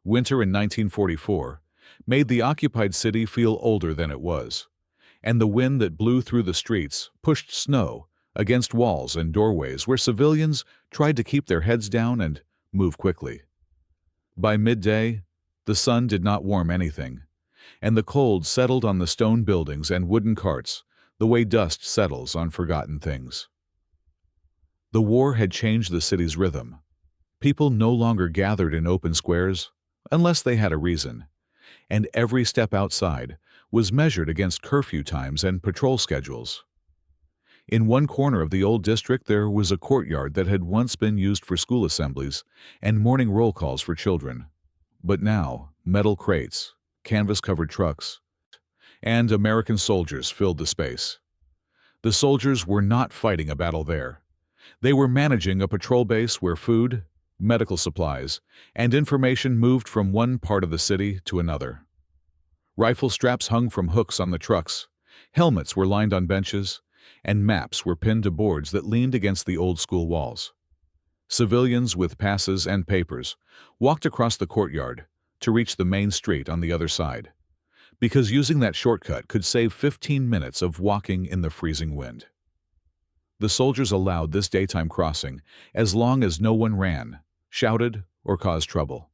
Winter in 1944 made the occupied city feel older than it was, and the wind that blew through the streets pushed snow against walls and doorways where civilians tried to keep their heads down and move quickly. By midday, the sun did not warm anything, and the cold settled on the stone buildings and wooden carts the way dust settles on forgotten things. The war had changed the city's rhythm. People no longer gathered in open squares unless they had a reason, and every step outside was measured against curfew times and patrol schedules. In one corner of the old district there was a courtyard that had once been used for school assemblies and morning roll calls for children. But now, metal crates, canvas-covered trucks, and American soldiers filled the space. The soldiers were not fighting a battle there. They were managing a patrol base where food, medical supplies, and information moved from one part of the city to another. Rifle straps hung from hooks on the trucks, helmets were lined on benches, and maps were pinned to boards that leaned against the old school walls. Civilians with passes and papers walked across the courtyard to reach the main street on the other side, because using that shortcut could save 15 minutes of walking in the freezing wind. The soldiers allowed this daytime crossing as long as no one ran, shouted, or caused trouble.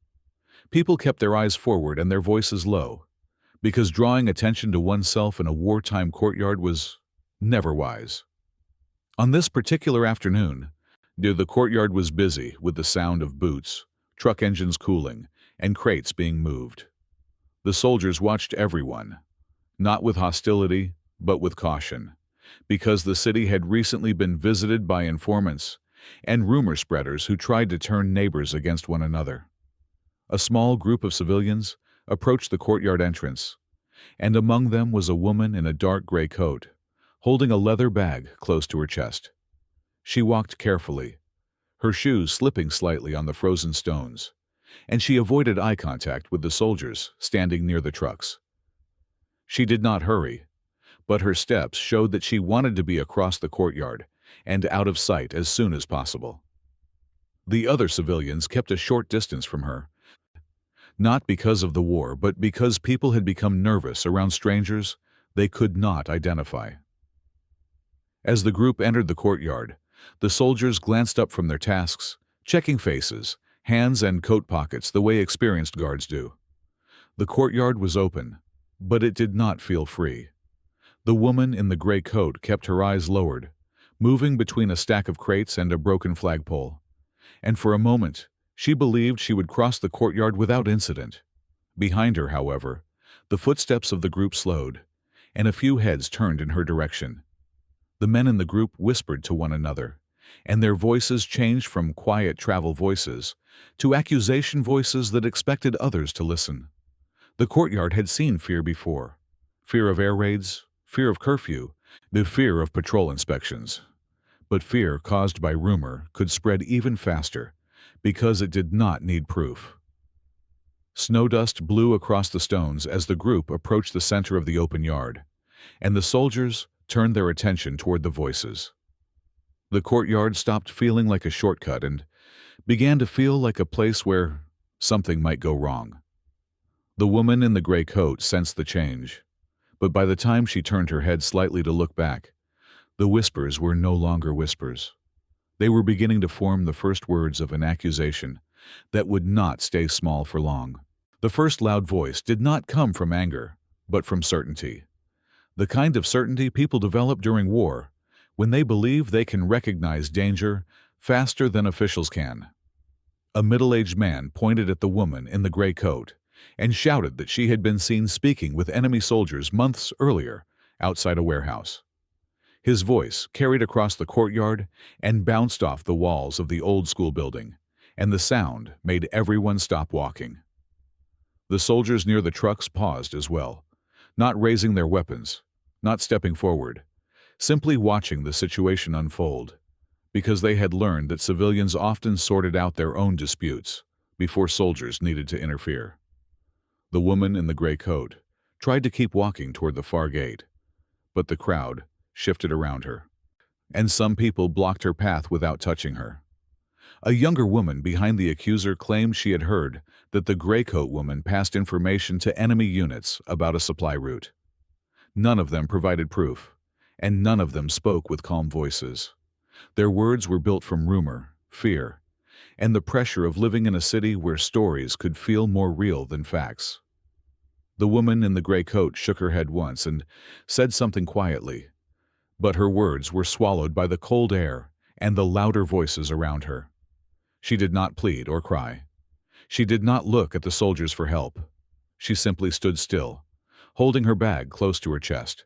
People kept their eyes forward and their voices low, because drawing attention to oneself in a wartime courtyard was never wise. On this particular afternoon, the courtyard was busy with the sound of boots, truck engines cooling, and crates being moved. The soldiers watched everyone, not with hostility, but with caution, because the city had recently been visited by informants and rumor spreaders who tried to turn neighbors against one another. A small group of civilians approached the courtyard entrance, and among them was a woman in a dark gray coat, holding a leather bag close to her chest. She walked carefully, her shoes slipping slightly on the frozen stones, and she avoided eye contact with the soldiers standing near the trucks. She did not hurry, but her steps showed that she wanted to be across the courtyard and out of sight as soon as possible. The other civilians kept a short distance from her, not because of the war, but because people had become nervous around strangers they could not identify. As the group entered the courtyard, the soldiers glanced up from their tasks, checking faces, hands, and coat pockets the way experienced guards do. The courtyard was open, but it did not feel free. The woman in the gray coat kept her eyes lowered, moving between a stack of crates and a broken flagpole, and for a moment she believed she would cross the courtyard without incident. Behind her, however, the footsteps of the group slowed, and a few heads turned in her direction. The men in the group whispered to one another, and their voices changed from quiet travel voices to accusation voices that expected others to listen. The courtyard had seen fear before: fear of air raids, fear of curfew, the fear of patrol inspections. But fear caused by rumor could spread even faster because it did not need proof. Snow dust blew across the stones as the group approached the center of the open yard, and the soldiers turned their attention toward the voices. The courtyard stopped feeling like a shortcut and began to feel like a place where something might go wrong. The woman in the gray coat sensed the change, but by the time she turned her head slightly to look back, the whispers were no longer whispers. They were beginning to form the first words of an accusation that would not stay small for long. The first loud voice did not come from anger, but from certainty. The kind of certainty people develop during war, when they believe they can recognize danger faster than officials can. A middle-aged man pointed at the woman in the gray coat and shouted that she had been seen speaking with enemy soldiers months earlier outside a warehouse. His voice carried across the courtyard and bounced off the walls of the old school building, and the sound made everyone stop walking. The soldiers near the trucks paused as well, not raising their weapons, not stepping forward, simply watching the situation unfold, because they had learned that civilians often sorted out their own disputes before soldiers needed to interfere. The woman in the gray coat tried to keep walking toward the far gate, but the crowd shifted around her, and some people blocked her path without touching her. A younger woman behind the accuser claimed she had heard that the gray coat woman passed information to enemy units about a supply route. None of them provided proof, and none of them spoke with calm voices. Their words were built from rumor, fear, and the pressure of living in a city where stories could feel more real than facts. The woman in the gray coat shook her head once and said something quietly, but her words were swallowed by the cold air and the louder voices around her. She did not plead or cry. She did not look at the soldiers for help. She simply stood still, holding her bag close to her chest.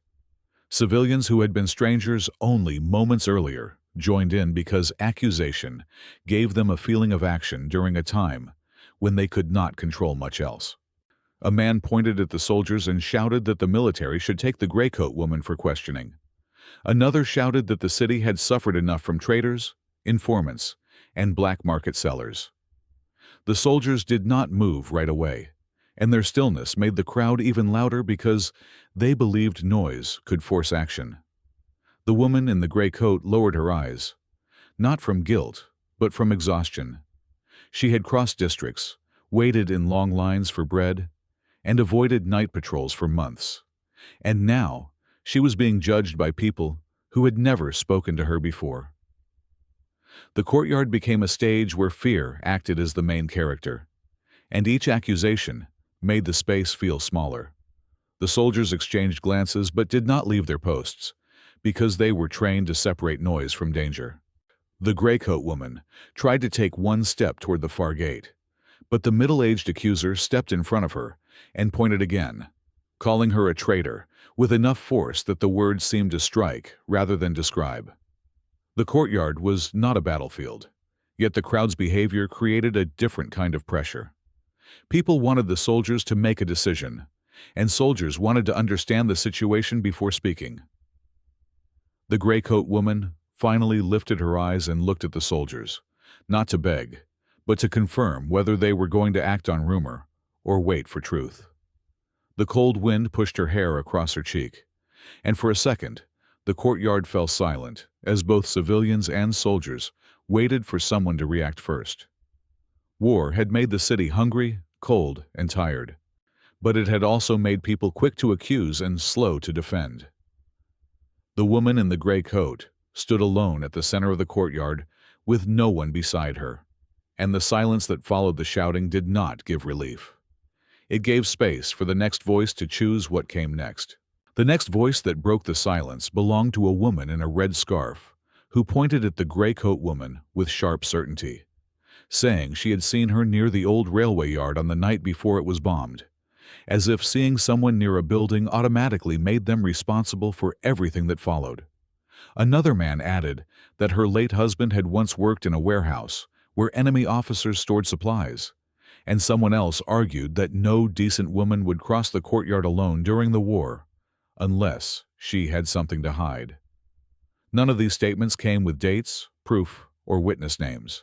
Civilians who had been strangers only moments earlier joined in because accusation gave them a feeling of action during a time when they could not control much else. A man pointed at the soldiers and shouted that the military should take the gray coat woman for questioning. Another shouted that the city had suffered enough from traitors, informants, and black market sellers. The soldiers did not move right away, and their stillness made the crowd even louder because they believed noise could force action. The woman in the gray coat lowered her eyes, not from guilt, but from exhaustion. She had crossed districts, waited in long lines for bread, and avoided night patrols for months. And now she was being judged by people who had never spoken to her before. The courtyard became a stage where fear acted as the main character, and each accusation made the space feel smaller. The soldiers exchanged glances but did not leave their posts, because they were trained to separate noise from danger. The gray coat woman tried to take one step toward the far gate, but the middle-aged accuser stepped in front of her and pointed again, calling her a traitor with enough force that the words seemed to strike rather than describe. The courtyard was not a battlefield, yet the crowd's behavior created a different kind of pressure. People wanted the soldiers to make a decision, and soldiers wanted to understand the situation before speaking. The gray coat woman finally lifted her eyes and looked at the soldiers, not to beg, but to confirm whether they were going to act on rumor or wait for truth. The cold wind pushed her hair across her cheek, and for a second, the courtyard fell silent as both civilians and soldiers waited for someone to react first. War had made the city hungry, cold, and tired, but it had also made people quick to accuse and slow to defend. The woman in the gray coat stood alone at the center of the courtyard with no one beside her, and the silence that followed the shouting did not give relief. It gave space for the next voice to choose what came next. The next voice that broke the silence belonged to a woman in a red scarf who pointed at the gray coat woman with sharp certainty, saying she had seen her near the old railway yard on the night before it was bombed, as if seeing someone near a building automatically made them responsible for everything that followed. Another man added that her late husband had once worked in a warehouse where enemy officers stored supplies, and someone else argued that no decent woman would cross the courtyard alone during the war, unless she had something to hide. None of these statements came with dates, proof, or witness names.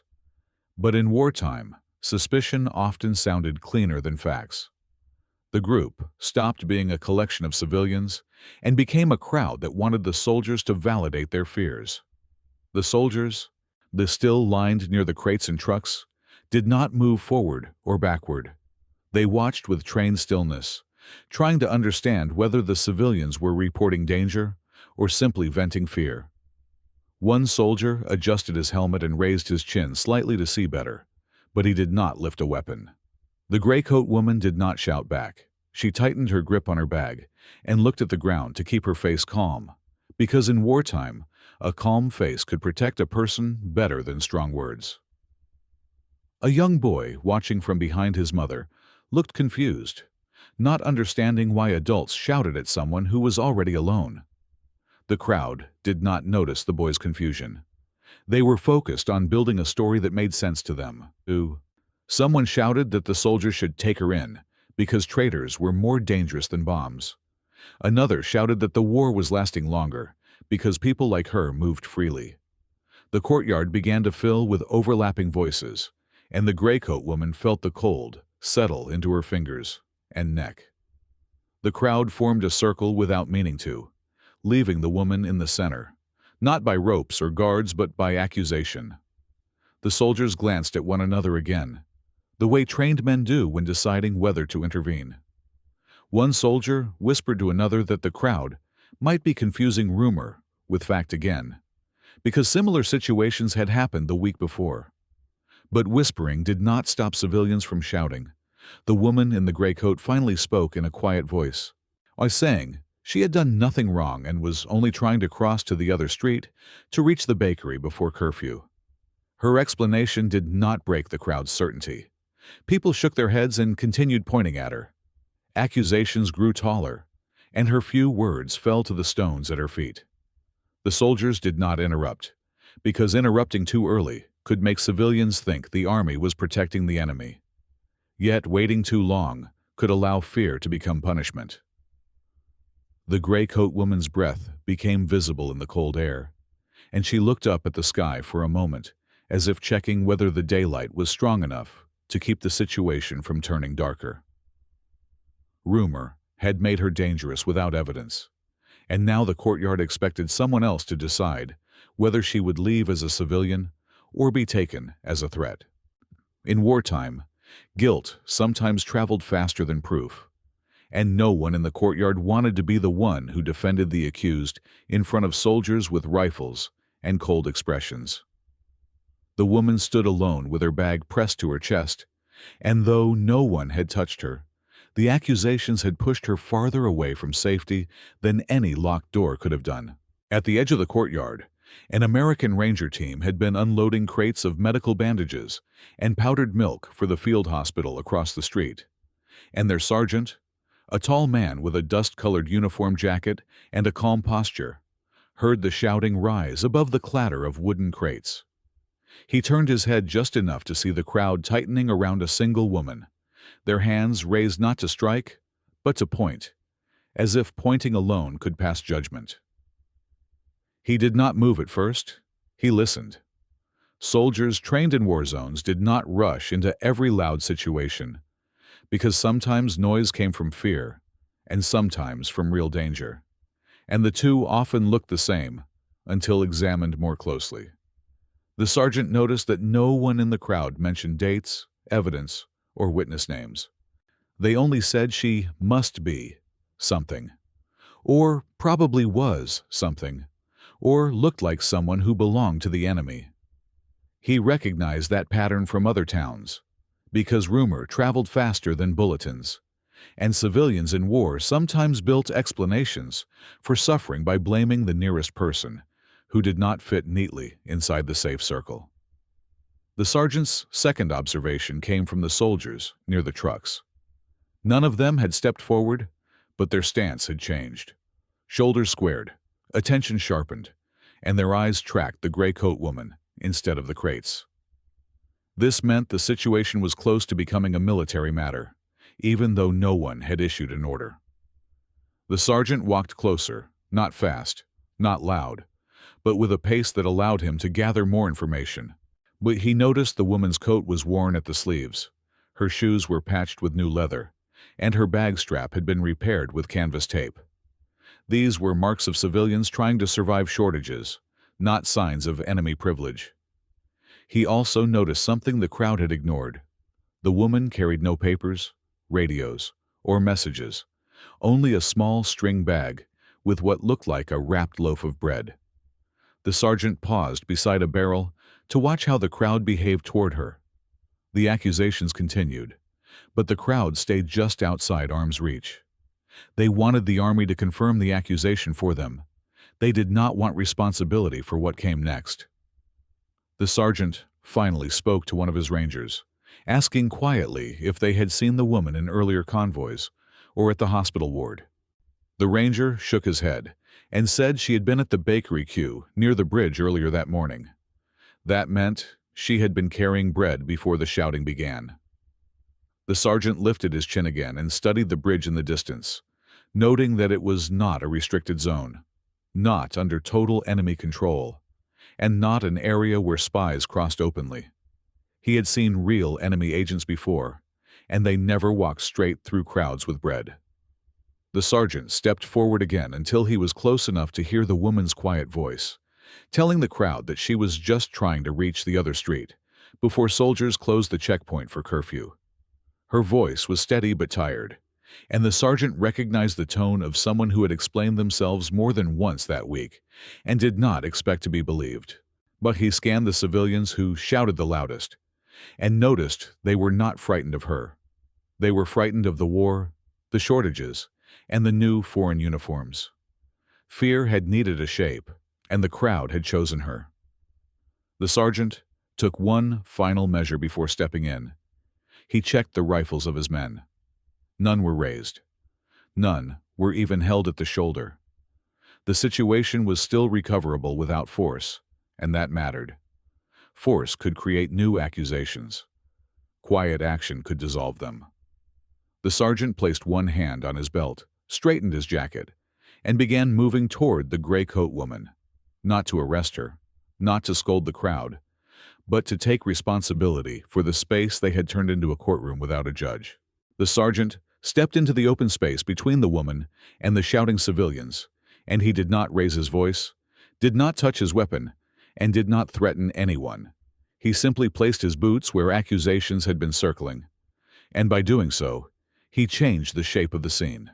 But in wartime, suspicion often sounded cleaner than facts. The group stopped being a collection of civilians and became a crowd that wanted the soldiers to validate their fears. The soldiers, the still lined near the crates and trucks, did not move forward or backward. They watched with trained stillness, trying to understand whether the civilians were reporting danger or simply venting fear. One soldier adjusted his helmet and raised his chin slightly to see better, but he did not lift a weapon. The gray coat woman did not shout back. She tightened her grip on her bag and looked at the ground to keep her face calm, because in wartime, a calm face could protect a person better than strong words. A young boy, watching from behind his mother, looked confused, not understanding why adults shouted at someone who was already alone. The crowd did not notice the boy's confusion. They were focused on building a story that made sense to them. Someone shouted that the soldiers should take her in because traitors were more dangerous than bombs. Another shouted that the war was lasting longer because people like her moved freely. The courtyard began to fill with overlapping voices, and the gray coat woman felt the cold settle into her fingers and neck. The crowd formed a circle without meaning to, leaving the woman in the center, not by ropes or guards but by accusation. The soldiers glanced at one another again, the way trained men do when deciding whether to intervene. One soldier whispered to another that the crowd might be confusing rumor with fact again, because similar situations had happened the week before. But whispering did not stop civilians from shouting. The woman in the gray coat finally spoke in a quiet voice, saying she had done nothing wrong and was only trying to cross to the other street to reach the bakery before curfew. Her explanation did not break the crowd's certainty. People shook their heads and continued pointing at her. Accusations grew taller, and her few words fell to the stones at her feet. The soldiers did not interrupt, because interrupting too early could make civilians think the army was protecting the enemy. Yet waiting too long could allow fear to become punishment. The gray coat woman's breath became visible in the cold air, and she looked up at the sky for a moment, as if checking whether the daylight was strong enough to keep the situation from turning darker. Rumor had made her dangerous without evidence, and now the courtyard expected someone else to decide whether she would leave as a civilian or be taken as a threat. In wartime, guilt sometimes traveled faster than proof, and no one in the courtyard wanted to be the one who defended the accused in front of soldiers with rifles and cold expressions. The woman stood alone with her bag pressed to her chest, and though no one had touched her, the accusations had pushed her farther away from safety than any locked door could have done. At the edge of the courtyard, an American Ranger team had been unloading crates of medical bandages and powdered milk for the field hospital across the street, and their sergeant, a tall man with a dust-colored uniform jacket and a calm posture, heard the shouting rise above the clatter of wooden crates. He turned his head just enough to see the crowd tightening around a single woman, their hands raised not to strike, but to point, as if pointing alone could pass judgment. He did not move at first. He listened. Soldiers trained in war zones did not rush into every loud situation, because sometimes noise came from fear, and sometimes from real danger, and the two often looked the same until examined more closely. The sergeant noticed that no one in the crowd mentioned dates, evidence, or witness names. They only said she must be something, or probably was something, or looked like someone who belonged to the enemy. He recognized that pattern from other towns, because rumor traveled faster than bulletins, and civilians in war sometimes built explanations for suffering by blaming the nearest person who did not fit neatly inside the safe circle. The sergeant's second observation came from the soldiers near the trucks. None of them had stepped forward, but their stance had changed. Shoulders squared, attention sharpened, and their eyes tracked the gray coat woman instead of the crates. This meant the situation was close to becoming a military matter, even though no one had issued an order. The sergeant walked closer, not fast, not loud, but with a pace that allowed him to gather more information. But he noticed the woman's coat was worn at the sleeves, her shoes were patched with new leather, and her bag strap had been repaired with canvas tape. These were marks of civilians trying to survive shortages, not signs of enemy privilege. He also noticed something the crowd had ignored. The woman carried no papers, radios, or messages, only a small string bag with what looked like a wrapped loaf of bread. The sergeant paused beside a barrel to watch how the crowd behaved toward her. The accusations continued, but the crowd stayed just outside arm's reach. They wanted the army to confirm the accusation for them. They did not want responsibility for what came next. The sergeant finally spoke to one of his rangers, asking quietly if they had seen the woman in earlier convoys or at the hospital ward. The ranger shook his head and said she had been at the bakery queue near the bridge earlier that morning. That meant she had been carrying bread before the shouting began. The sergeant lifted his chin again and studied the bridge in the distance, noting that it was not a restricted zone, not under total enemy control, and not an area where spies crossed openly. He had seen real enemy agents before, and they never walked straight through crowds with bread. The sergeant stepped forward again until he was close enough to hear the woman's quiet voice, telling the crowd that she was just trying to reach the other street, before soldiers closed the checkpoint for curfew. Her voice was steady but tired, and the sergeant recognized the tone of someone who had explained themselves more than once that week and did not expect to be believed. But he scanned the civilians who shouted the loudest and noticed they were not frightened of her. They were frightened of the war, the shortages, and the new foreign uniforms. Fear had needed a shape, and the crowd had chosen her. The sergeant took one final measure before stepping in. He checked the rifles of his men. None were raised. None were even held at the shoulder. The situation was still recoverable without force, and that mattered. Force could create new accusations. Quiet action could dissolve them. The sergeant placed one hand on his belt, straightened his jacket, and began moving toward the gray coat woman, not to arrest her, not to scold the crowd, but to take responsibility for the space they had turned into a courtroom without a judge. The sergeant stepped into the open space between the woman and the shouting civilians, and he did not raise his voice, did not touch his weapon, and did not threaten anyone. He simply placed his boots where accusations had been circling, and by doing so, he changed the shape of the scene.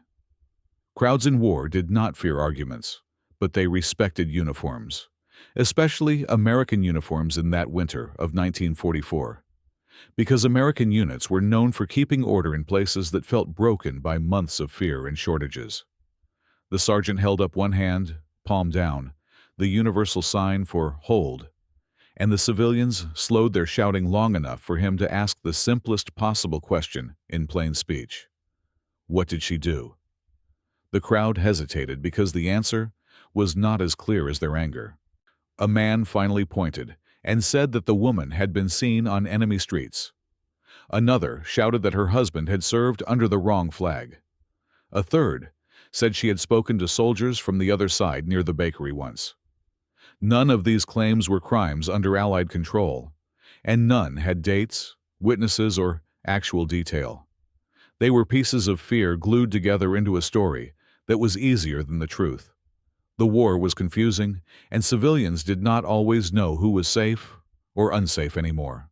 Crowds in war did not fear arguments, but they respected uniforms, especially American uniforms in that winter of 1944, because American units were known for keeping order in places that felt broken by months of fear and shortages. The sergeant held up one hand, palm down, the universal sign for hold, and the civilians slowed their shouting long enough for him to ask the simplest possible question in plain speech. What did she do? The crowd hesitated because the answer was not as clear as their anger. A man finally pointed and said that the woman had been seen on enemy streets. Another shouted that her husband had served under the wrong flag. A third said she had spoken to soldiers from the other side near the bakery once. None of these claims were crimes under Allied control, and none had dates, witnesses, or actual detail. They were pieces of fear glued together into a story that was easier than the truth. The war was confusing, and civilians did not always know who was safe or unsafe anymore.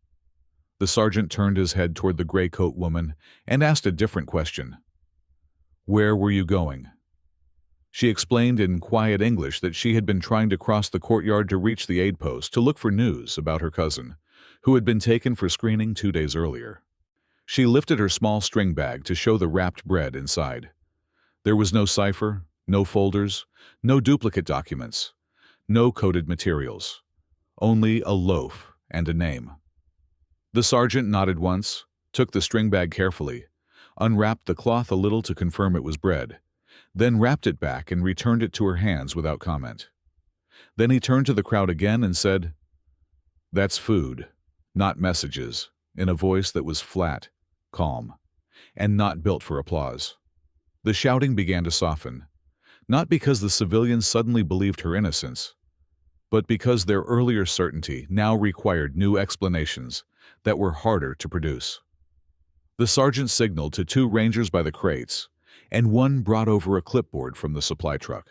The sergeant turned his head toward the gray coat woman and asked a different question. Where were you going? She explained in quiet English that she had been trying to cross the courtyard to reach the aid post to look for news about her cousin, who had been taken for screening 2 days earlier. She lifted her small string bag to show the wrapped bread inside. There was no cipher, no folders, no duplicate documents, no coded materials, only a loaf and a name. The sergeant nodded once, took the string bag carefully, unwrapped the cloth a little to confirm it was bread, then wrapped it back and returned it to her hands without comment. Then he turned to the crowd again and said, "That's food, not messages," in a voice that was flat, calm, and not built for applause. The shouting began to soften, not because the civilians suddenly believed her innocence, but because their earlier certainty now required new explanations that were harder to produce. The sergeant signaled to 2 rangers by the crates, and one brought over a clipboard from the supply truck.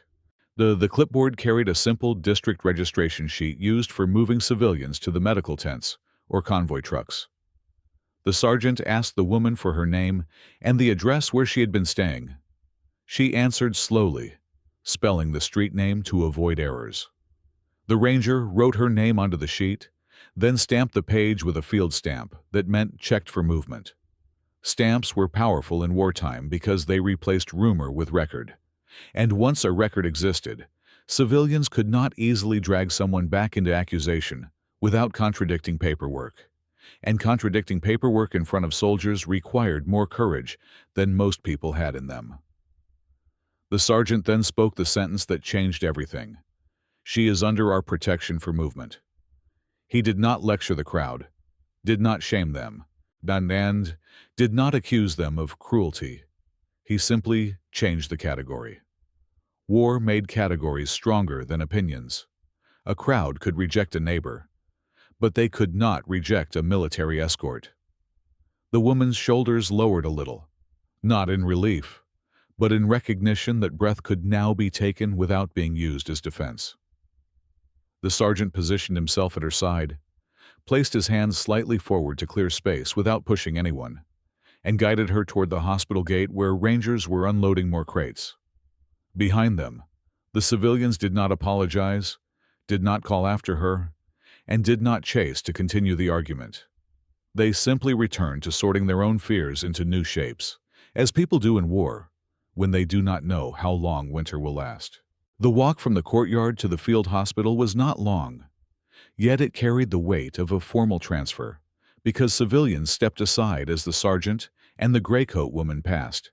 The clipboard carried a simple district registration sheet used for moving civilians to the medical tents or convoy trucks. The sergeant asked the woman for her name and the address where she had been staying. She answered slowly, spelling the street name to avoid errors. The ranger wrote her name onto the sheet, then stamped the page with a field stamp that meant checked for movement. Stamps were powerful in wartime because they replaced rumor with record. And once a record existed, civilians could not easily drag someone back into accusation without contradicting paperwork. And contradicting paperwork in front of soldiers required more courage than most people had in them. The sergeant then spoke the sentence that changed everything. "She is under our protection for movement." He did not lecture the crowd, did not shame them, and did not accuse them of cruelty. He simply changed the category. War made categories stronger than opinions. A crowd could reject a neighbor, but they could not reject a military escort. The woman's shoulders lowered a little, not in relief, but in recognition that breath could now be taken without being used as defense. The sergeant positioned himself at her side, placed his hands slightly forward to clear space without pushing anyone, and guided her toward the hospital gate where rangers were unloading more crates. Behind them, the civilians did not apologize, did not call after her, and did not chase to continue the argument. They simply returned to sorting their own fears into new shapes, as people do in war, when they do not know how long winter will last. The walk from the courtyard to the field hospital was not long, yet it carried the weight of a formal transfer, because civilians stepped aside as the sergeant and the gray-coat woman passed,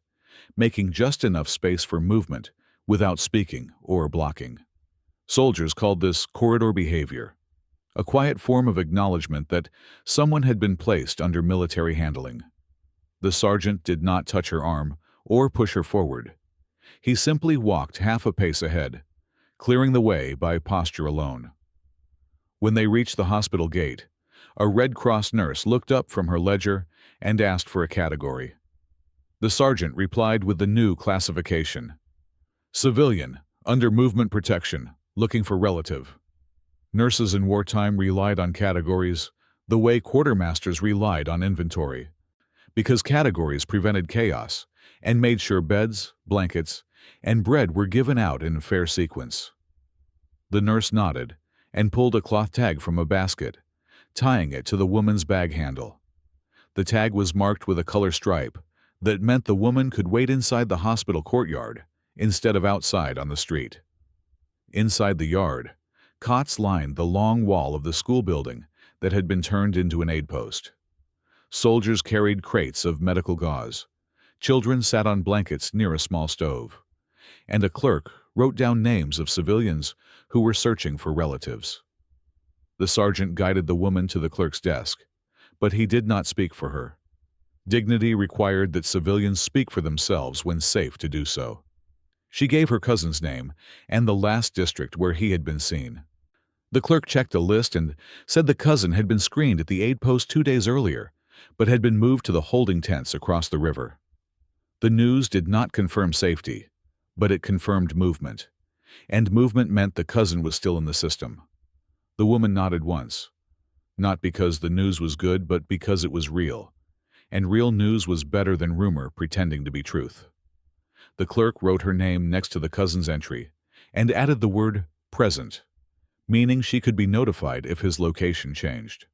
making just enough space for movement without speaking or blocking. Soldiers called this corridor behavior, a quiet form of acknowledgement that someone had been placed under military handling. The sergeant did not touch her arm or push her forward. He simply walked half a pace ahead, clearing the way by posture alone. When they reached the hospital gate, a Red Cross nurse looked up from her ledger and asked for a category. The sergeant replied with the new classification: civilian, under movement protection, looking for relative. Nurses in wartime relied on categories the way quartermasters relied on inventory, because categories prevented chaos and made sure beds, blankets, and bread were given out in fair sequence. The nurse nodded and pulled a cloth tag from a basket, tying it to the woman's bag handle. The tag was marked with a color stripe that meant the woman could wait inside the hospital courtyard instead of outside on the street. Inside the yard, cots lined the long wall of the school building that had been turned into an aid post. Soldiers carried crates of medical gauze. Children sat on blankets near a small stove. And a clerk wrote down names of civilians who were searching for relatives. The sergeant guided the woman to the clerk's desk, but he did not speak for her. Dignity required that civilians speak for themselves when safe to do so. She gave her cousin's name and the last district where he had been seen. The clerk checked a list and said the cousin had been screened at the aid post 2 days earlier, but had been moved to the holding tents across the river. The news did not confirm safety, but it confirmed movement, and movement meant the cousin was still in the system. The woman nodded once, not because the news was good, but because it was real, and real news was better than rumor pretending to be truth. The clerk wrote her name next to the cousin's entry and added the word present, meaning she could be notified if his location changed.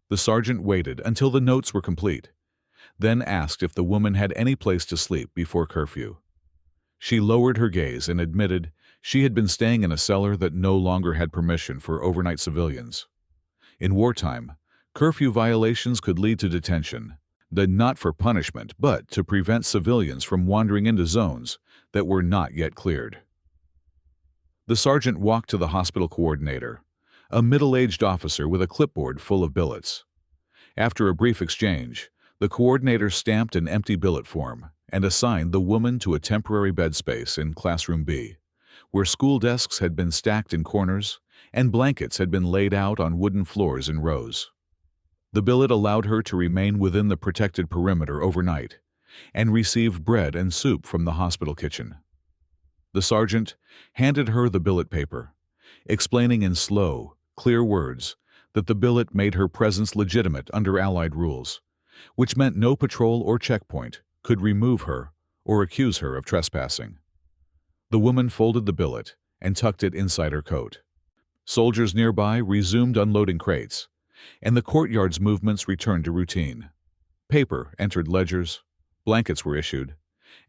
The sergeant waited until the notes were complete, then asked if the woman had any place to sleep before curfew. She lowered her gaze and admitted she had been staying in a cellar that no longer had permission for overnight civilians. In wartime, curfew violations could lead to detention, not for punishment, but to prevent civilians from wandering into zones that were not yet cleared. The sergeant walked to the hospital coordinator, a middle-aged officer with a clipboard full of billets. After a brief exchange, the coordinator stamped an empty billet form and assigned the woman to a temporary bed space in Classroom B, where school desks had been stacked in corners and blankets had been laid out on wooden floors in rows. The billet allowed her to remain within the protected perimeter overnight and receive bread and soup from the hospital kitchen. The sergeant handed her the billet paper, explaining in slow, clear words that the billet made her presence legitimate under Allied rules, which meant no patrol or checkpoint could remove her or accuse her of trespassing. The woman folded the billet and tucked it inside her coat. Soldiers nearby resumed unloading crates, and the courtyard's movements returned to routine. Paper entered ledgers, blankets were issued,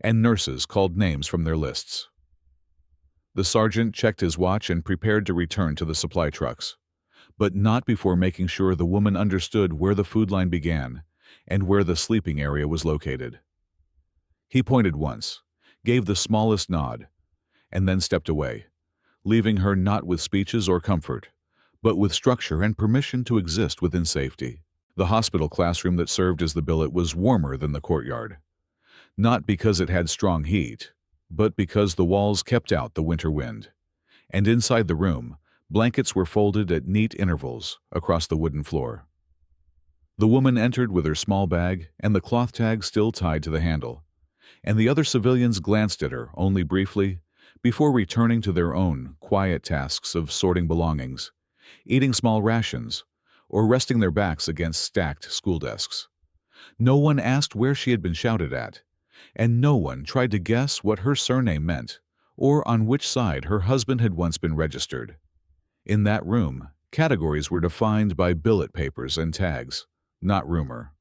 and nurses called names from their lists. The sergeant checked his watch and prepared to return to the supply trucks, but not before making sure the woman understood where the food line began and where the sleeping area was located. He pointed once, gave the smallest nod, and then stepped away, leaving her not with speeches or comfort, but with structure and permission to exist within safety. The hospital classroom that served as the billet was warmer than the courtyard, not because it had strong heat, but because the walls kept out the winter wind, and inside the room, blankets were folded at neat intervals across the wooden floor. The woman entered with her small bag and the cloth tag still tied to the handle, and the other civilians glanced at her only briefly before returning to their own quiet tasks of sorting belongings, eating small rations, or resting their backs against stacked school desks. No one asked where she had been shouted at, and no one tried to guess what her surname meant or on which side her husband had once been registered. In that room, categories were defined by billet papers and tags, not rumor.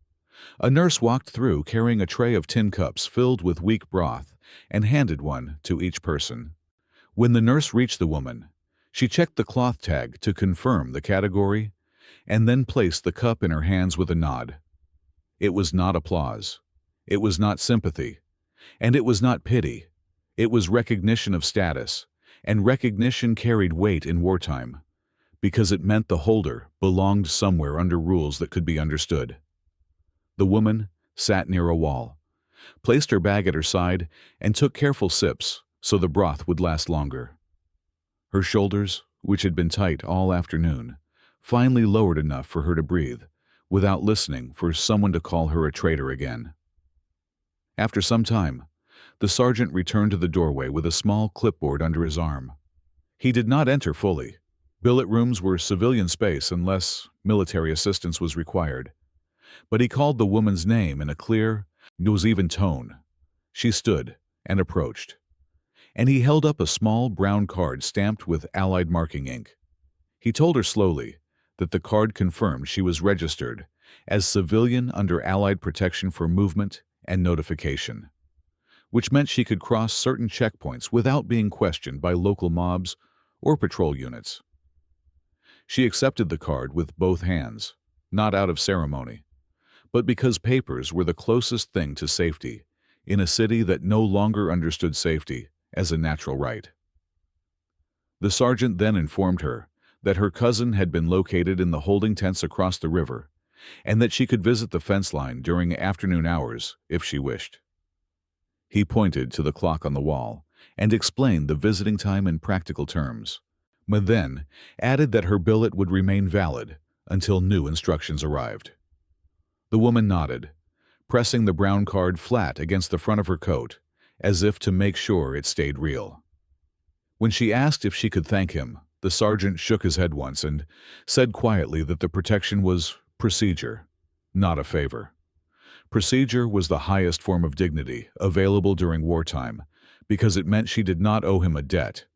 A nurse walked through carrying a tray of tin cups filled with weak broth and handed one to each person. When the nurse reached the woman, she checked the cloth tag to confirm the category and then placed the cup in her hands with a nod. It was not applause. It was not sympathy. And it was not pity. It was recognition of status, and recognition carried weight in wartime, because it meant the holder belonged somewhere under rules that could be understood. The woman sat near a wall, placed her bag at her side, and took careful sips so the broth would last longer. Her shoulders, which had been tight all afternoon, finally lowered enough for her to breathe, without listening for someone to call her a traitor again. After some time, the sergeant returned to the doorway with a small clipboard under his arm. He did not enter fully. Billet rooms were civilian space unless military assistance was required. But he called the woman's name in a clear, even tone. She stood and approached, and he held up a small brown card stamped with Allied marking ink. He told her slowly that the card confirmed she was registered as civilian under Allied protection for movement and notification, which meant she could cross certain checkpoints without being questioned by local mobs or patrol units. She accepted the card with both hands, not out of ceremony, but because papers were the closest thing to safety in a city that no longer understood safety as a natural right. The sergeant then informed her that her cousin had been located in the holding tents across the river, and that she could visit the fence line during afternoon hours if she wished. He pointed to the clock on the wall and explained the visiting time in practical terms, but then added that her billet would remain valid until new instructions arrived. The woman nodded, pressing the brown card flat against the front of her coat, as if to make sure it stayed real. When she asked if she could thank him, the sergeant shook his head once and said quietly that the protection was procedure, not a favor. Procedure was the highest form of dignity available during wartime because it meant she did not owe him a debt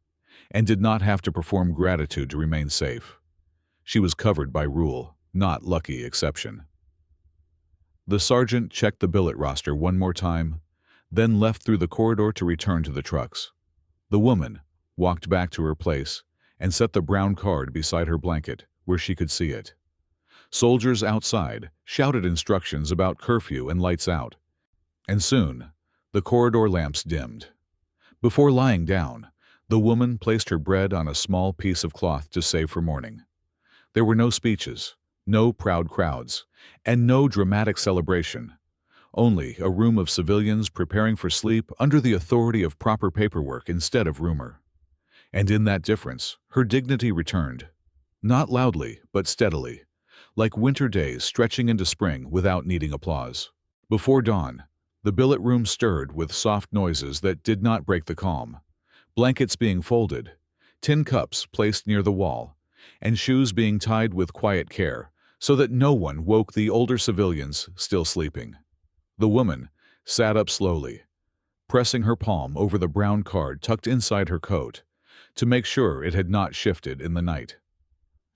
and did not have to perform gratitude to remain safe. She was covered by rule, not lucky exception. The sergeant checked the billet roster one more time, then left through the corridor to return to the trucks. The woman walked back to her place and set the brown card beside her blanket where she could see it. Soldiers outside shouted instructions about curfew and lights out, and soon the corridor lamps dimmed. Before lying down, the woman placed her bread on a small piece of cloth to save for morning. There were no speeches, no proud crowds, and no dramatic celebration, only a room of civilians preparing for sleep under the authority of proper paperwork instead of rumor. And in that difference, her dignity returned, not loudly but steadily, like winter days stretching into spring without needing applause. Before dawn, the billet room stirred with soft noises that did not break the calm, blankets being folded, tin cups placed near the wall, and shoes being tied with quiet care so that no one woke the older civilians still sleeping. The woman sat up slowly, pressing her palm over the brown card tucked inside her coat to make sure it had not shifted in the night.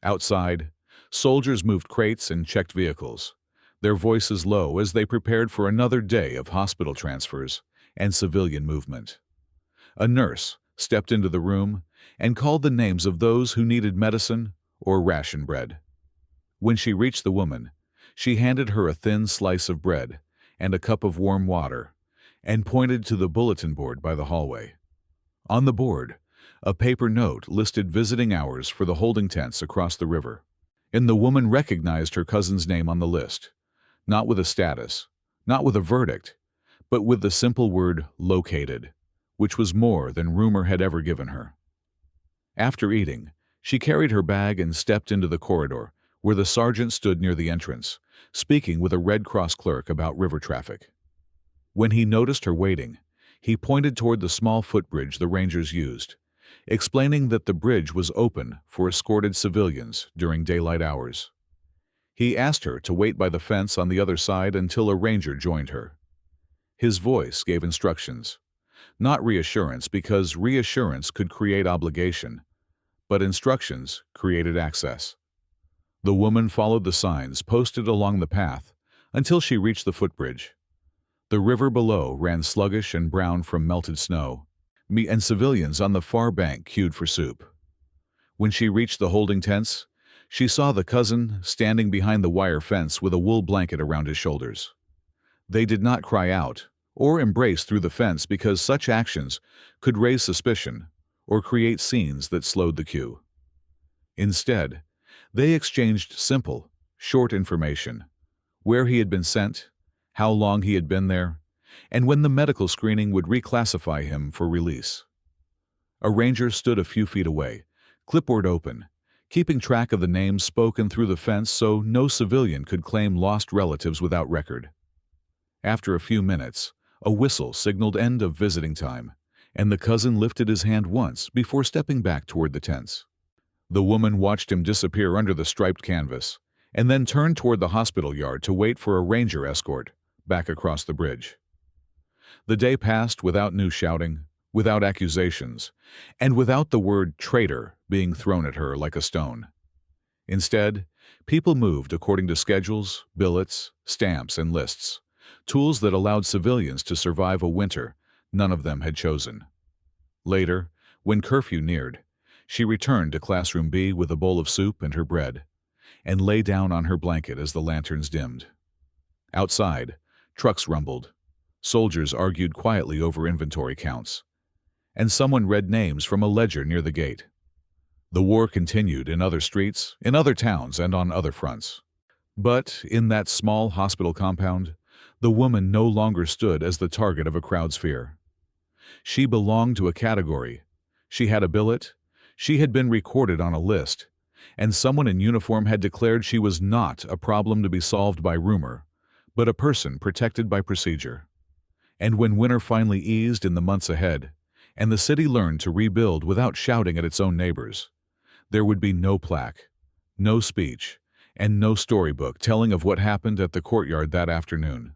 Outside, soldiers moved crates and checked vehicles, their voices low as they prepared for another day of hospital transfers and civilian movement. A nurse stepped into the room and called the names of those who needed medicine or ration bread. When she reached the woman, she handed her a thin slice of bread and a cup of warm water and pointed to the bulletin board by the hallway. On the board, a paper note listed visiting hours for the holding tents across the river, and the woman recognized her cousin's name on the list, not with a status, not with a verdict, but with the simple word located, which was more than rumor had ever given her. After eating, she carried her bag and stepped into the corridor where the sergeant stood near the entrance, speaking with a Red Cross clerk about river traffic. When he noticed her waiting, he pointed toward the small footbridge the Rangers used, explaining that the bridge was open for escorted civilians during daylight hours. He asked her to wait by the fence on the other side until a ranger joined her. His voice gave instructions, not reassurance because reassurance could create obligation, but instructions created access. The woman followed the signs posted along the path until she reached the footbridge. The river below ran sluggish and brown from melted snow, and civilians on the far bank queued for soup. When she reached the holding tents, she saw the cousin standing behind the wire fence with a wool blanket around his shoulders. They did not cry out or embrace through the fence because such actions could raise suspicion or create scenes that slowed the queue. Instead, they exchanged simple, short information: where he had been sent, how long he had been there, and when the medical screening would reclassify him for release. A ranger stood a few feet away, clipboard open, keeping track of the names spoken through the fence so no civilian could claim lost relatives without record. After a few minutes, a whistle signaled end of visiting time, and the cousin lifted his hand once before stepping back toward the tents. The woman watched him disappear under the striped canvas, and then turned toward the hospital yard to wait for a ranger escort back across the bridge. The day passed without new shouting, without accusations, and without the word traitor being thrown at her like a stone. Instead, people moved according to schedules, billets, stamps, and lists, tools that allowed civilians to survive a winter none of them had chosen. Later, when curfew neared, she returned to classroom B with a bowl of soup and her bread, and lay down on her blanket as the lanterns dimmed. Outside, trucks rumbled, soldiers argued quietly over inventory counts, and someone read names from a ledger near the gate. The war continued in other streets, in other towns, and on other fronts. But in that small hospital compound, the woman no longer stood as the target of a crowd's fear. She belonged to a category. She had a billet, she had been recorded on a list, and someone in uniform had declared she was not a problem to be solved by rumor, but a person protected by procedure. And when winter finally eased in the months ahead, and the city learned to rebuild without shouting at its own neighbors, there would be no plaque, no speech, and no storybook telling of what happened at the courtyard that afternoon.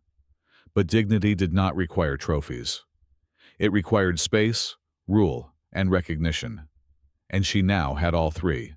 But dignity did not require trophies. It required space, rule, and recognition. And she now had all three.